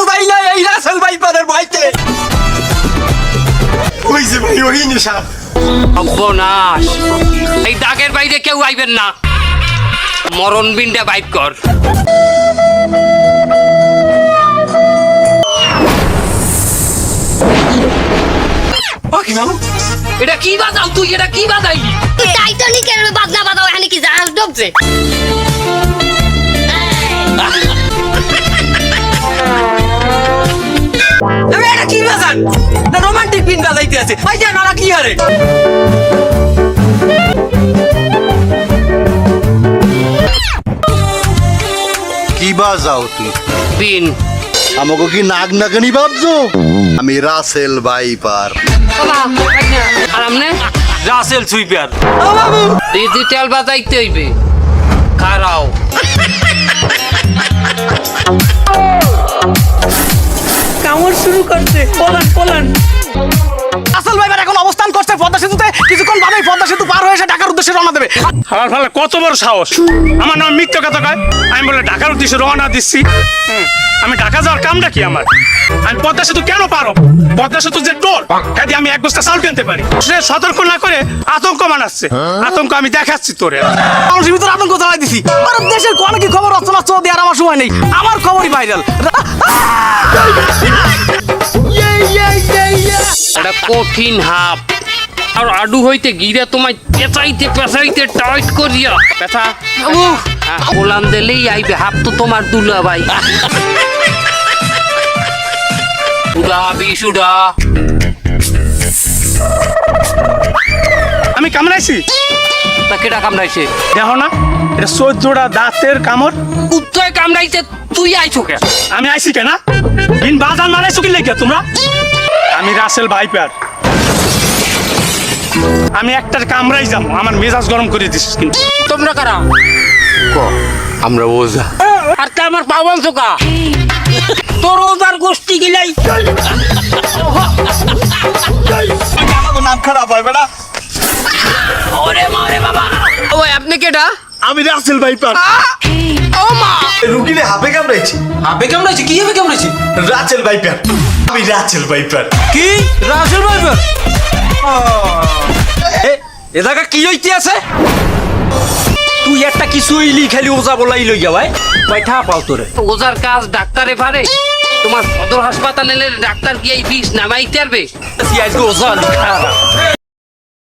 ভাই না এই রাসেল ভাইপারের ভাইতে ওই যে ভাই ওই নিশা সর্বনাশ এই দাগের বাইরে কেউ আইবেন না মরণ বিনটা বাইক কর কি মামু এটা কি বাজাও তুই এটা কি বাজাইলি টাইটানিকের বাজনা বাজাও এখানে কি জাহাজ ডুবছে এটা কি বাজান না রোমান্টিক বিন বাজাইতে আছে ভাই জান ওরা কি আরে কি বাজাও তুই বিন আমাকে কি নাগ নাগানি ভাবছো আমি রাসেল ভাইপার আর আমনে রাসেল সুইপার ডিজিটাল বাজাইতে হইবে খারাও কামড় শুরু করছে পলান রাসেল ভাইপার এখন অবস্থান করছে পদ্মা সেতুতে কিছুক্ষণ বাদেই পদ্মা সেতু পার হয়ে এসে ঢাকার উদ্দেশ্যে রওনা দেবে আমার ফলে কত বড় সাহস আমার নাম মিথ্যা কথা কয় আমি বলে ঢাকার উদ্দেশ্যে রওনা দিচ্ছি আমি ঢাকা যাওয়ার কামটা কি আমার আমি পদ্মা সেতু কেন পারো পদ্মা সেতু যে টোল কাজে আমি এক বস্তা চাল কিনতে পারি সে সতর্ক না করে আতঙ্ক বানাচ্ছে আতঙ্ক আমি দেখাচ্ছি তোরে মানুষের ভিতরে আতঙ্ক চালাই দিছি আর দেশের কোন কি খবর রচনা চো দেওয়ার আমার সময় নেই আমার খবরই ভাইরাল এটা কঠিন হাফ আর আডু হইতে গিরে তোমায় পেঁচাইতে টাইট করিয়া পেঁচা গোলাম দিলেই আইবে হাফ তো তোমার দুলা ভাই উড়া বিশুডা আমি কামড়াইছি তা কেটা কামড়াইছে দেখো না এটা 14টা দাঁতের কামড় উত্তরে কামড়াইছে তুই আইছো কে আমি আইছি কেনা বিন বাজার মারাইছো কি লেগে তোমরা আমি রাসেল ভাইপার আমি একটার কামড়াই যাবো আমার মেজাজ গরম করে দিছিস কিন্তু তোমরা কারা আমরা ওজা আর তা আমার পাওয়ান চোকা তোর ওজার গোষ্ঠী গিলাই আমাকে নাম খারাপ হয় বেটা ওরে মারে বাবা ওই আপনি কেটা আমি রাসেল ভাইপার ও মা রুগীরে হাফে কামড়াইছি আপে কেমন কি হবে কেমন রাসেল ভাইপার আমি রাসেল ভাইপার কি রাসেল ভাইপার এ জায়গা কি হইতে আছে তুই একটা কিছু ইলি খালি ওজা বলাই লইয়া ভাই কয়টা পাও তোরে ওজার কাজ ডাক্তারে পারে তোমার সদর হাসপাতালে ডাক্তার কি এই বিষ নামাইতে পারবে আজকে ওজা